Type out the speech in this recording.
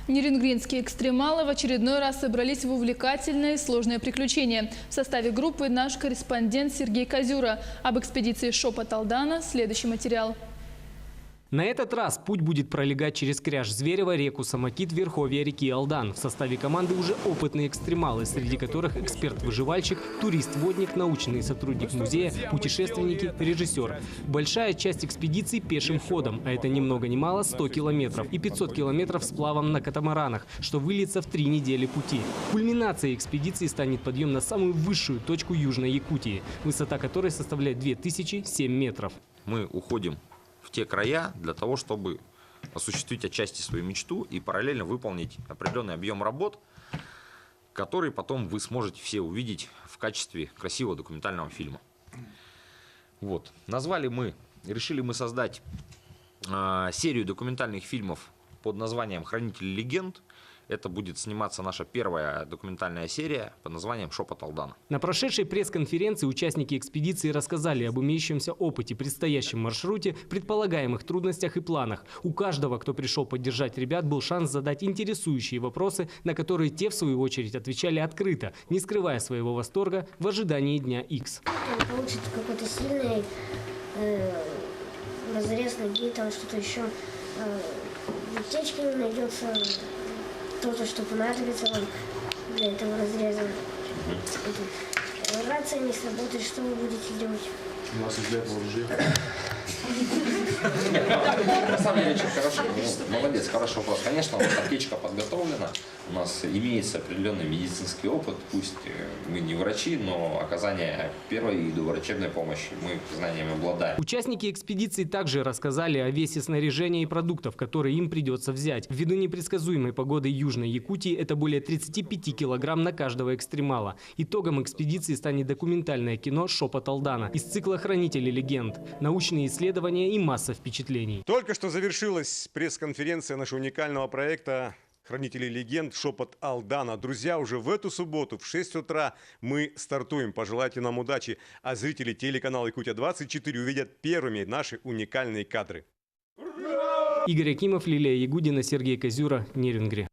Нерюнгринские экстремалы в очередной раз собрались в увлекательное и сложное приключение. В составе группы наш корреспондент Сергей Козюра. Об экспедиции «Шепот Алдана» следующий материал. На этот раз путь будет пролегать через кряж Зверева, реку Самокит, верховья реки Алдан. В составе команды уже опытные экстремалы, среди которых эксперт-выживальщик, турист-водник, научный сотрудник музея, путешественники, режиссер. Большая часть экспедиции пешим ходом, а это ни много ни мало 100 километров и 500 километров сплавом на катамаранах, что выльется в 3 недели пути. Кульминацией экспедиции станет подъем на самую высшую точку Южной Якутии, высота которой составляет 2007 метров. Мы уходим в те края для того, чтобы осуществить отчасти свою мечту и параллельно выполнить определенный объем работ, который потом вы сможете все увидеть в качестве красивого документального фильма. Вот. Решили мы создать серию документальных фильмов под названием «Хранители легенд». Это будет сниматься наша первая документальная серия под названием «Шепот Алдана». На прошедшей пресс-конференции участники экспедиции рассказали об имеющемся опыте, предстоящем маршруте, предполагаемых трудностях и планах. У каждого, кто пришел поддержать ребят, был шанс задать интересующие вопросы, на которые те, в свою очередь, отвечали открыто, не скрывая своего восторга в ожидании дня X. Получится какой-то сильный разрез ноги, там что-то еще. В аптечке найдется то, что понадобится вам для этого разреза. Рация не сработает, что вы будете делать? У нас для этого уже. На самом деле, очень хорошо. Молодец, хороший вопрос. Конечно, у нас аптечка подготовлена. У нас имеется определенный медицинский опыт. Пусть мы не врачи, но оказание первой и доврачебной помощи мы знаниями обладаем. Участники экспедиции также рассказали о весе снаряжения и продуктов, которые им придется взять. Ввиду непредсказуемой погоды Южной Якутии это более 35 килограмм на каждого экстремала. Итогом экспедиции станет документальное кино «Шепот Алдана» из цикла «Хранители легенд». Научные исследования и масса впечатлений. Только что завершилась пресс-конференция нашего уникального проекта «Хранители легенд. Шепот Алдана». Друзья, уже в эту субботу в 6 утра мы стартуем. Пожелайте нам удачи. А зрители телеканала «Якутия-24» увидят первыми наши уникальные кадры. Игорь Акимов, Лилия Ягудина, Сергей Козюра, Нерюнгри.